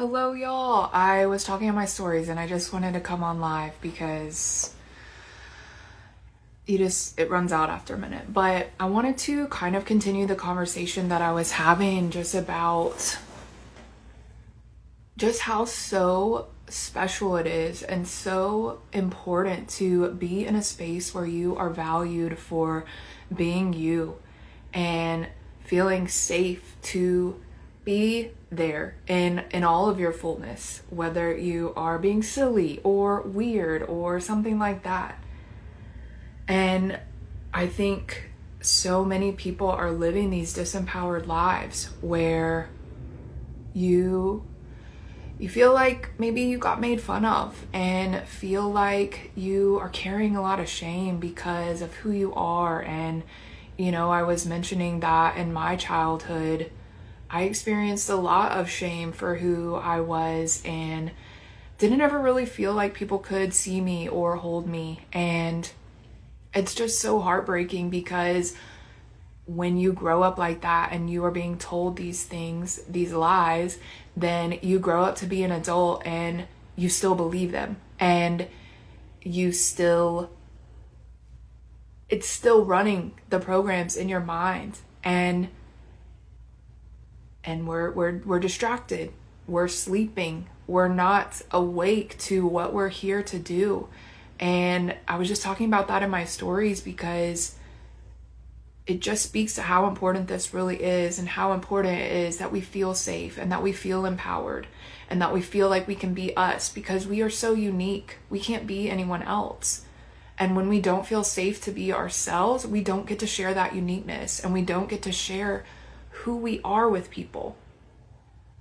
Hello, y'all. I was talking on my stories and I just wanted to come on live because it runs out after a minute. But I wanted to kind of continue the conversation that I was having just about just how so special it is and so important to be in a space where you are valued for being you and feeling safe to be there in all of your fullness, whether you are being silly or weird or something like that. And I think so many people are living these disempowered lives where you feel like maybe you got made fun of and feel like you are carrying a lot of shame because of who you are. And I was mentioning that in my childhood I experienced a lot of shame for who I was and didn't ever really feel like people could see me or hold me. And it's just so heartbreaking because when you grow up like that and you are being told these things, these lies, then you grow up to be an adult and you still believe them. And it's still running the programs in your mind. And we're distracted. We're sleeping. We're not awake to what we're here to do. And I was just talking about that in my stories because it just speaks to how important this really is and how important it is that we feel safe and that we feel empowered and that we feel like we can be us because we are so unique. We can't be anyone else. And when we don't feel safe to be ourselves, we don't get to share that uniqueness and we don't get to share who we are with people.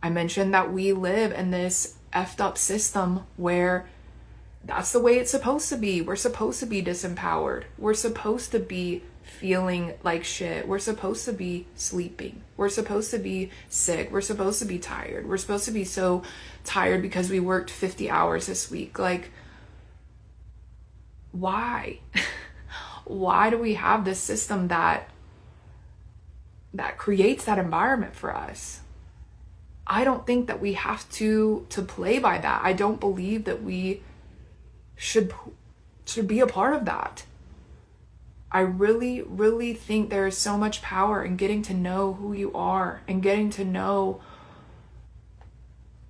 I mentioned that we live in this effed up system where that's the way it's supposed to be. We're supposed to be disempowered. We're supposed to be feeling like shit. We're supposed to be sleeping. We're supposed to be sick. We're supposed to be tired. We're supposed to be so tired because we worked 50 hours this week. Like, why? Why do we have this system that creates that environment for us? I don't think that we have to play by that. I don't believe that we should be a part of that. I really, really think there is so much power in getting to know who you are and getting to know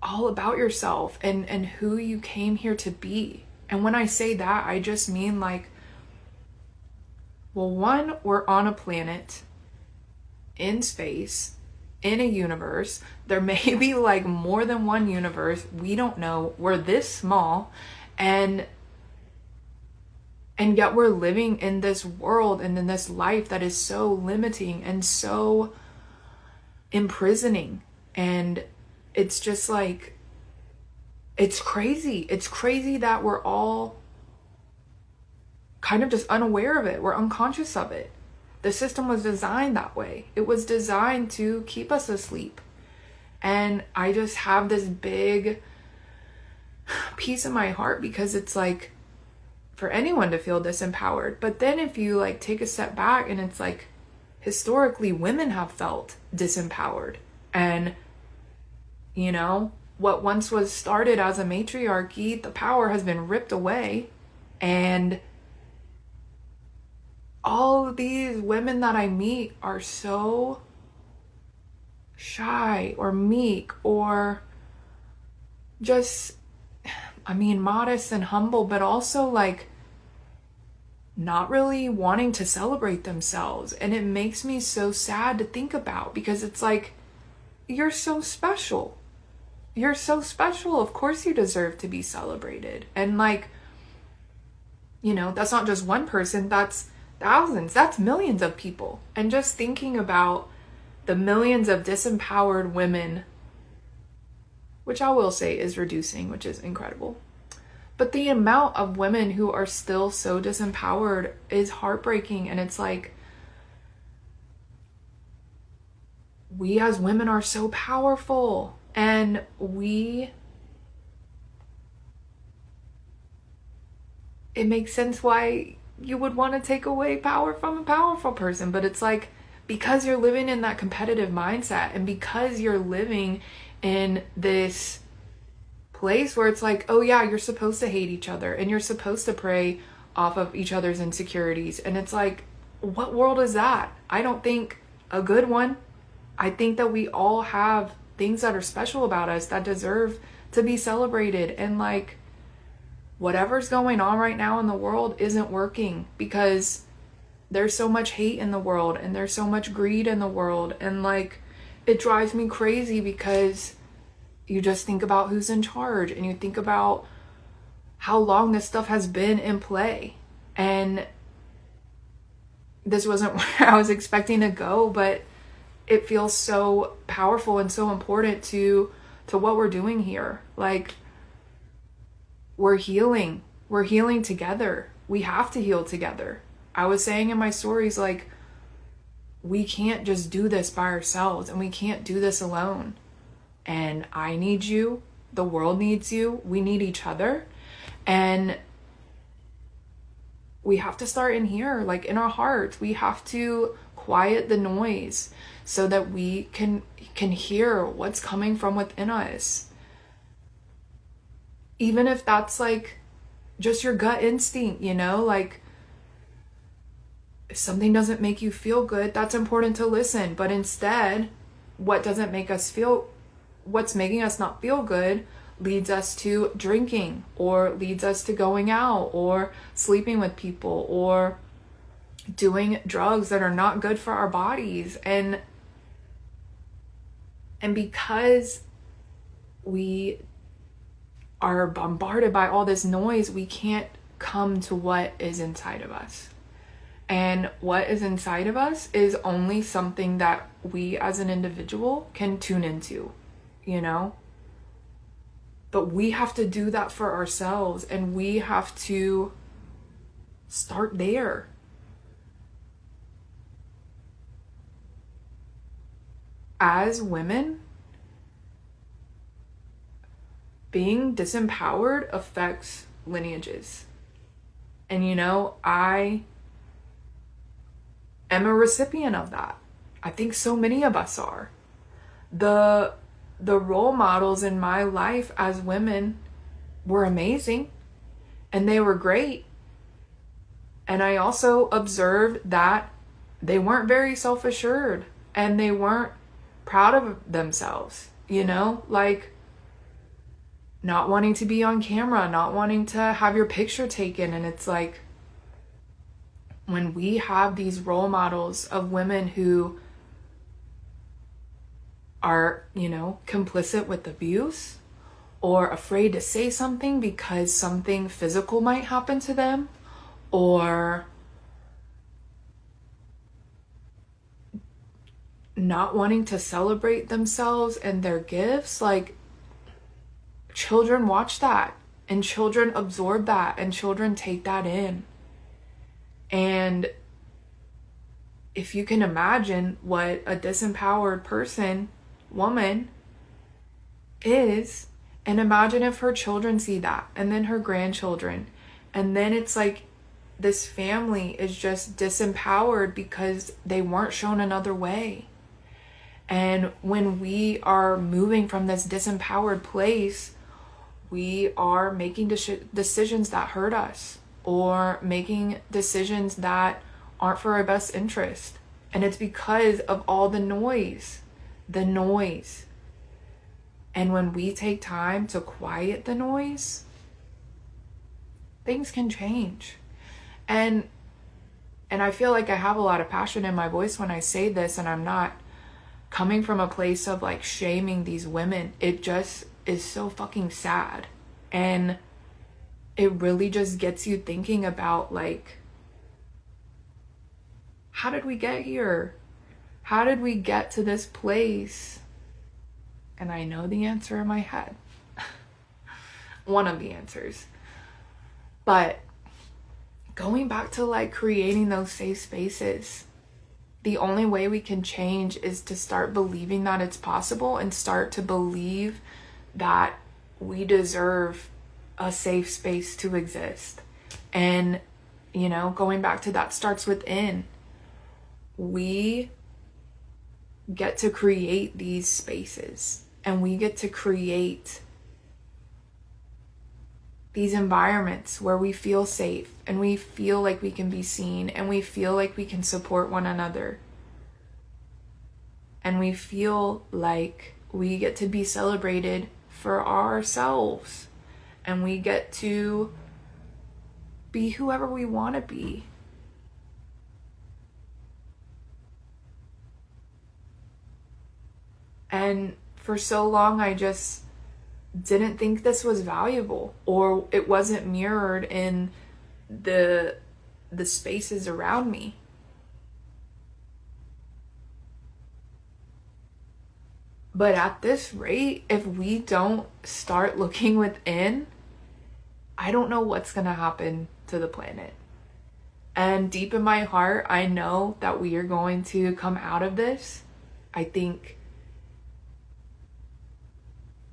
all about yourself and who you came here to be. And when I say that, I just mean like, well, one, we're on a planet in space, in a universe. There may be like more than one universe. We don't know. We're this small. And yet we're living in this world and in this life that is so limiting and so imprisoning. And it's just like, it's crazy. It's crazy that we're all kind of just unaware of it. We're unconscious of it. The system was designed that way. It was designed to keep us asleep. And I just have this big piece in my heart because it's like for anyone to feel disempowered. But then if you like take a step back and it's like historically women have felt disempowered. And what once was started as a matriarchy, the power has been ripped away. And all of these women that I meet are so shy or meek or just, modest and humble, but also like not really wanting to celebrate themselves. And it makes me so sad to think about because it's like, you're so special. You're so special. Of course you deserve to be celebrated. And like, that's not just one person, that's thousands, that's millions of people. And just thinking about the millions of disempowered women, which I will say is reducing, which is incredible. But the amount of women who are still so disempowered is heartbreaking. And it's like, we as women are so powerful. And it makes sense why you would want to take away power from a powerful person. But it's like, because you're living in that competitive mindset and because you're living in this place where it's like, oh yeah, you're supposed to hate each other and you're supposed to prey off of each other's insecurities. And it's like, what world is that? I don't think a good one. I think that we all have things that are special about us that deserve to be celebrated. And like, whatever's going on right now in the world isn't working because there's so much hate in the world and there's so much greed in the world. And like, it drives me crazy because you just think about who's in charge and you think about how long this stuff has been in play. And this wasn't where I was expecting to go, but it feels so powerful and so important to what we're doing here. Like, we're healing together. We have to heal together. I was saying in my stories, like, we can't just do this by ourselves and we can't do this alone. And I need you, the world needs you, we need each other. And we have to start in here, like in our hearts. We have to quiet the noise so that we can hear what's coming from within us. Even if that's like just your gut instinct, you know, like if something doesn't make you feel good, that's important to listen. But instead, what's making us not feel good leads us to drinking or leads us to going out or sleeping with people or doing drugs that are not good for our bodies. And because we are bombarded by all this noise, we can't come to what is inside of us. And what is inside of us is only something that we as an individual can tune into, you know? But we have to do that for ourselves, and we have to start there. As women, being disempowered affects lineages. And you know, I am a recipient of that. I think so many of us are. The role models in my life as women were amazing and they were great. And I also observed that they weren't very self-assured and they weren't proud of themselves, you know, like not wanting to be on camera, not wanting to have your picture taken. And it's like, when we have these role models of women who are, you know, complicit with abuse or afraid to say something because something physical might happen to them, or not wanting to celebrate themselves and their gifts, like, children watch that and children absorb that and children take that in. And if you can imagine what a disempowered woman is, and imagine if her children see that, and then her grandchildren, and then it's like this family is just disempowered because they weren't shown another way. And when we are moving from this disempowered place, we are making decisions that hurt us, or making decisions that aren't for our best interest. And it's because of all the noise. And when we take time to quiet the noise, things can change. And I feel like I have a lot of passion in my voice when I say this, and I'm not coming from a place of like shaming these women. It just is so fucking sad. And it really just gets you thinking about, like, how did we get here? How did we get to this place? And I know the answer in my head. One of the answers. But going back to like creating those safe spaces, the only way we can change is to start believing that it's possible and start to believe that we deserve a safe space to exist. And, you know, going back to that starts within. We get to create these spaces, and we get to create these environments where we feel safe and we feel like we can be seen and we feel like we can support one another. And we feel like we get to be celebrated for ourselves. And we get to be whoever we want to be. And for so long, I just didn't think this was valuable, or it wasn't mirrored in the spaces around me. But at this rate, if we don't start looking within, I don't know what's going to happen to the planet. And deep in my heart, I know that we are going to come out of this. I think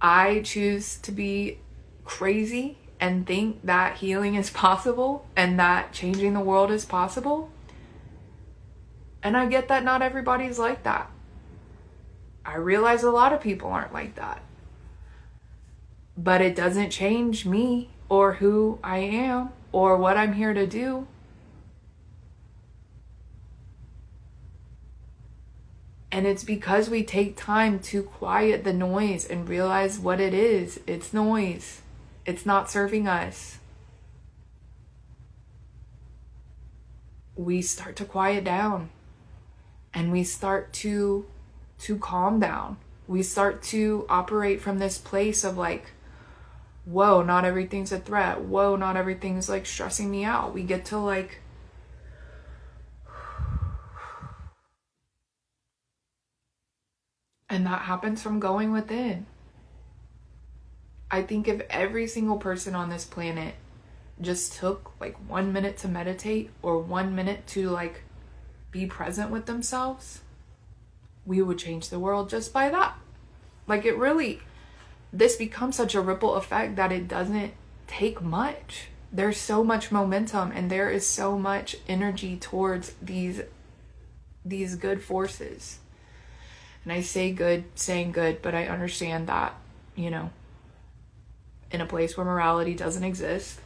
I choose to be crazy and think that healing is possible and that changing the world is possible. And I get that not everybody's like that. I realize a lot of people aren't like that. But it doesn't change me or who I am or what I'm here to do. And it's because we take time to quiet the noise and realize what it is. It's noise. It's not serving us. We start to quiet down and we start to calm down. We start to operate from this place of like, whoa, not everything's a threat. Whoa, not everything's like stressing me out. We get to like, and that happens from going within. I think if every single person on this planet just took like 1 minute to meditate or 1 minute to like be present with themselves, we would change the world just by that. Like it really, this becomes such a ripple effect that it doesn't take much. There's so much momentum and there is so much energy towards these good forces. And I say good, saying good, but I understand that, you know, in a place where morality doesn't exist,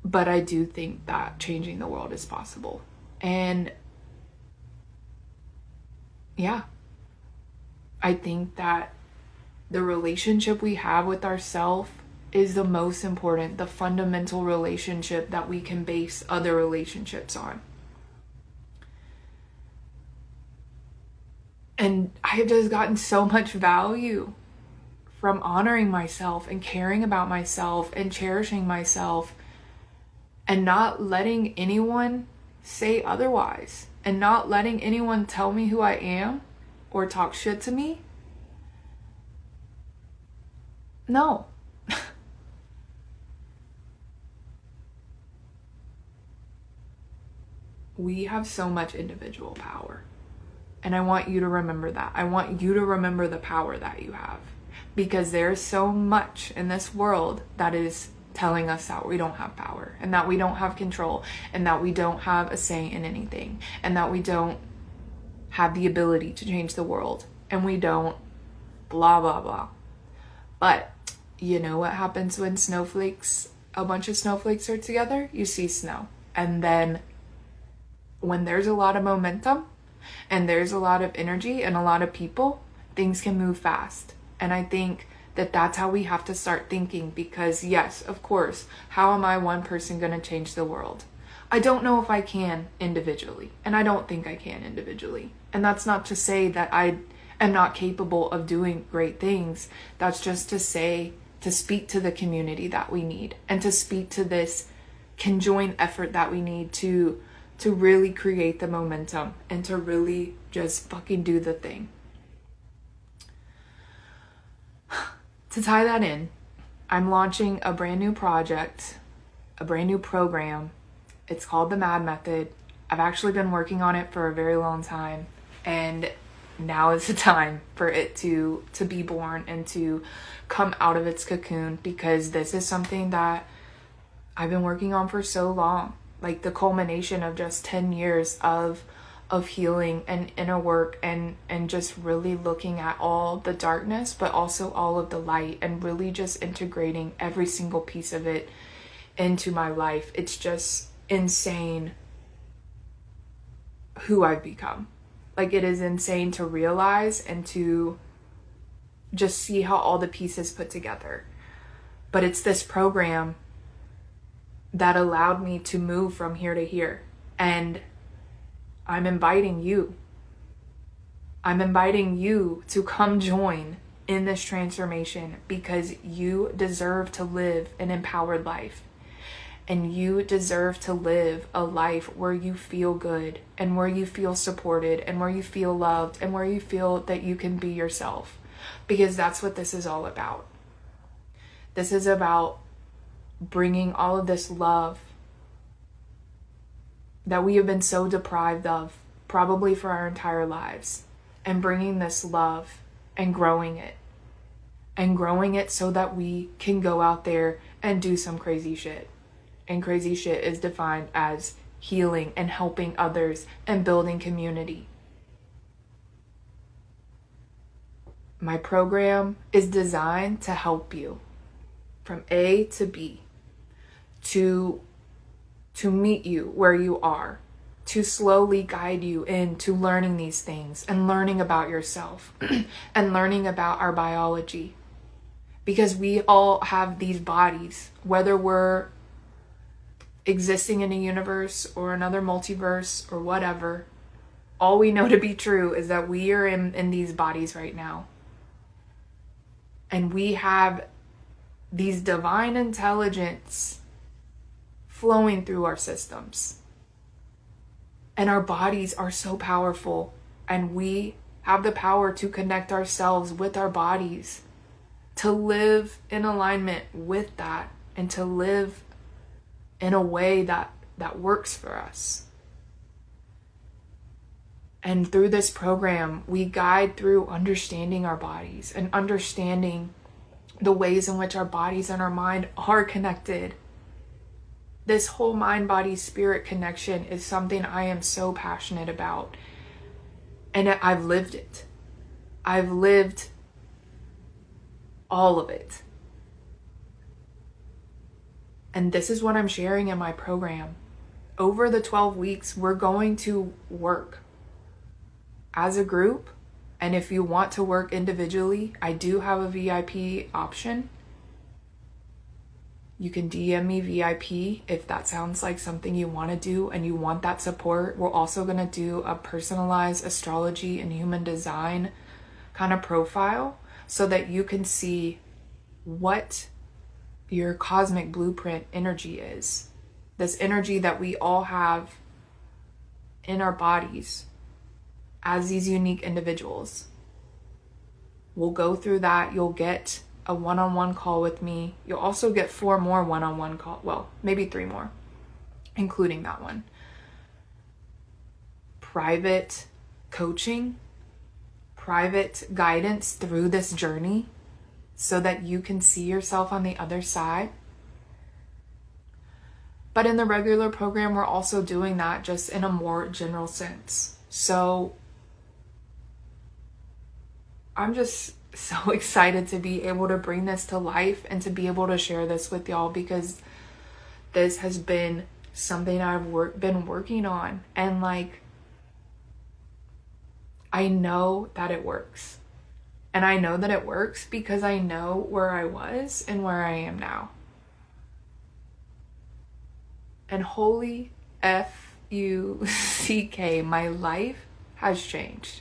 but I do think that changing the world is possible. And yeah, I think that the relationship we have with ourselves is the most important, the fundamental relationship that we can base other relationships on. And I have just gotten so much value from honoring myself and caring about myself and cherishing myself and not letting anyone say otherwise and not letting anyone tell me who I am or talk shit to me. No. We have so much individual power. And I want you to remember that. I want you to remember the power that you have. Because there's so much in this world that is telling us that we don't have power and that we don't have control and that we don't have a say in anything and that we don't have the ability to change the world and we don't blah, blah, blah. But you know what happens when a bunch of snowflakes are together? You see snow. And then when there's a lot of momentum and there's a lot of energy and a lot of people, things can move fast. And I think that that's how we have to start thinking, because yes, of course, how am I one person going to change the world? I don't know if I can individually, and I don't think I can individually. And that's not to say that I am not capable of doing great things. That's just to say, to speak to the community that we need and to speak to this conjoined effort that we need to really create the momentum and to really just fucking do the thing. To tie that in, I'm launching a brand new project, a brand new program. It's called the MAD Method. I've actually been working on it for a very long time, and now is the time for it to be born and to come out of its cocoon, because this is something that I've been working on for so long. Like the culmination of just 10 years of of healing and inner work, and just really looking at all the darkness, but also all of the light, and really just integrating every single piece of it into my life. It's just insane who I've become. Like, it is insane to realize and to just see how all the pieces put together. But it's this program that allowed me to move from here to here. And I'm inviting you. I'm inviting you to come join in this transformation, because you deserve to live an empowered life. And you deserve to live a life where you feel good, and where you feel supported, and where you feel loved, and where you feel that you can be yourself. Because that's what this is all about. This is about bringing all of this love that we have been so deprived of, probably for our entire lives, and bringing this love and growing it. And growing it so that we can go out there and do some crazy shit. And crazy shit is defined as healing and helping others and building community. My program is designed to help you from A to B, to meet you where you are, to slowly guide you into learning these things and learning about yourself and learning about our biology. Because we all have these bodies, whether we're existing in a universe or another multiverse or whatever. All we know to be true is that we are in these bodies right now. And we have these divine intelligence flowing through our systems. And our bodies are so powerful, and we have the power to connect ourselves with our bodies, to live in alignment with that, and to live in a way that works for us. And through this program, we guide through understanding our bodies and understanding the ways in which our bodies and our mind are connected. This whole mind, body, spirit connection is something I am so passionate about. And I've lived it. I've lived all of it. And this is what I'm sharing in my program. Over the 12 weeks, we're going to work as a group. And if you want to work individually, I do have a VIP option. You can DM me VIP if that sounds like something you want to do and you want that support. We're also going to do a personalized astrology and human design kind of profile so that you can see what your cosmic blueprint energy is. This energy that we all have in our bodies as these unique individuals. We'll go through that. You'll get a one-on-one call with me. You'll also get 4 more one-on-one calls. Well, maybe 3 more, including that one. Private coaching, private guidance through this journey so that you can see yourself on the other side. But in the regular program, we're also doing that just in a more general sense. So I'm just so excited to be able to bring this to life and to be able to share this with y'all, because this has been something I've been working on. And like, I know that it works. And I know that it works because I know where I was and where I am now. And holy F-U-C-K, my life has changed.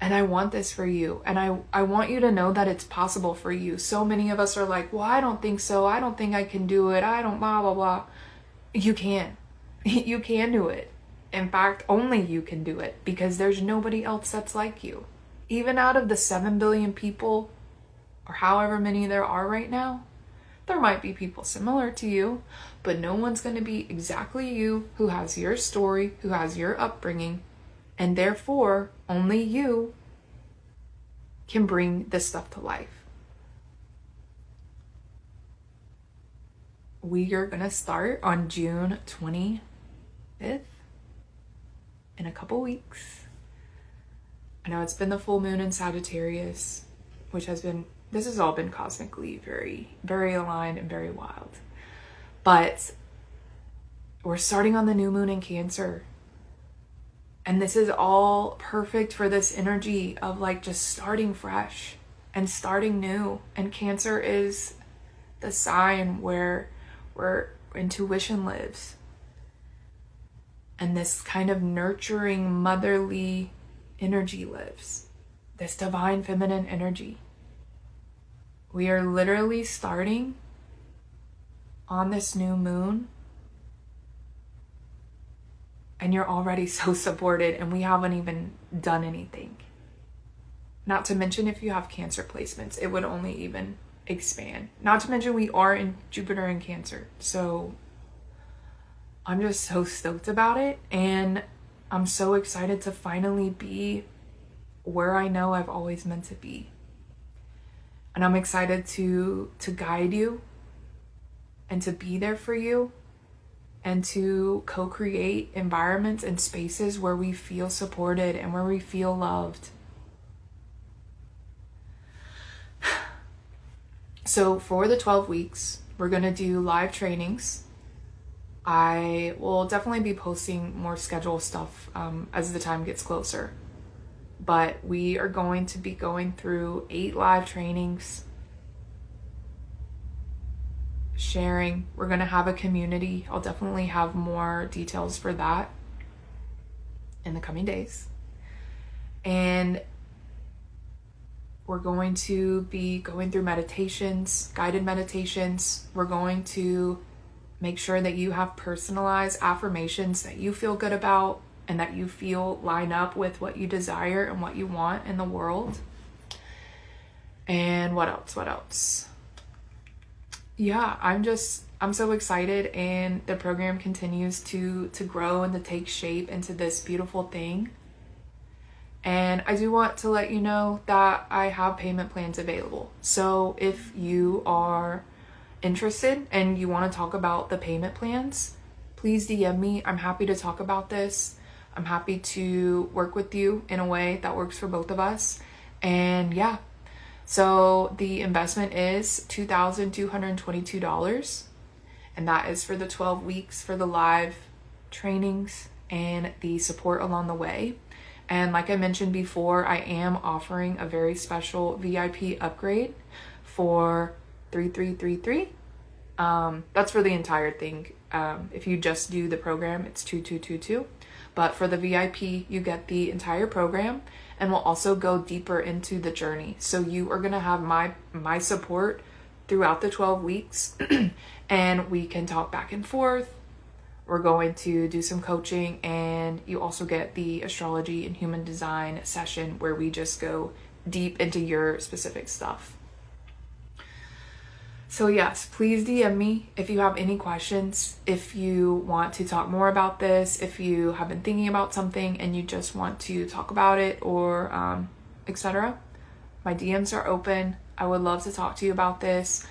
And I want this for you. And I want you to know that it's possible for you. So many of us are like, well, I don't think so. I don't think I can do it. I don't blah, blah, blah. You can. You can do it. In fact, only you can do it, because there's nobody else that's like you. Even out of the 7 billion people, or however many there are right now, there might be people similar to you, but no one's going to be exactly you, who has your story, who has your upbringing, and therefore only you can bring this stuff to life. We are going to start on June 25th. in a couple weeks. I know it's been the full moon in Sagittarius, which has been, this has all been cosmically very, very aligned and very wild. But we're starting on the new moon in Cancer. And this is all perfect for this energy of like just starting fresh and starting new. And Cancer is the sign where intuition lives. And this kind of nurturing, motherly energy lives. This divine feminine energy. We are literally starting on this new moon. And you're already so supported, and we haven't even done anything. Not to mention if you have Cancer placements, it would only even expand. Not to mention we are in Jupiter in Cancer. So I'm just so stoked about it, and I'm so excited to finally be where I know I've always meant to be. And I'm excited to guide you and to be there for you and to co-create environments and spaces where we feel supported and where we feel loved. So for the 12 weeks, we're going to do live trainings. I will definitely be posting more schedule stuff as the time gets closer. But we are going to be going through 8 live trainings, sharing. We're going to have a community. I'll definitely have more details for that in the coming days. And we're going to be going through meditations, guided meditations. We're going to make sure that you have personalized affirmations that you feel good about and that you feel line up with what you desire and what you want in the world. And what else? Yeah, I'm so excited, and the program continues to grow and to take shape into this beautiful thing. And I do want to let you know that I have payment plans available. So if you are interested and you want to talk about the payment plans, please DM me. I'm happy to talk about this. I'm happy to work with you in a way that works for both of us. And yeah, so the investment is $2,222. And that is for the 12 weeks for the live trainings and the support along the way. And like I mentioned before, I am offering a very special VIP upgrade for $3,333. That's for the entire thing. If you just do the program, it's $2,222. But for the VIP, you get the entire program, and we'll also go deeper into the journey. So you are going to have my support throughout the 12 weeks, and we can talk back and forth. We're going to do some coaching, and you also get the astrology and human design session where we just go deep into your specific stuff. So yes, please DM me if you have any questions, if you want to talk more about this, if you have been thinking about something and you just want to talk about it, or etc. My DMs are open. I would love to talk to you about this.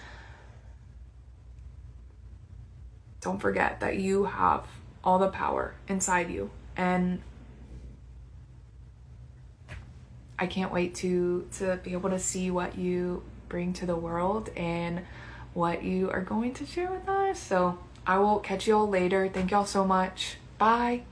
Don't forget that you have all the power inside you, and I can't wait to be able to see what you bring to the world and what you are going to share with us. So I will catch you all later. Thank y'all so much. Bye.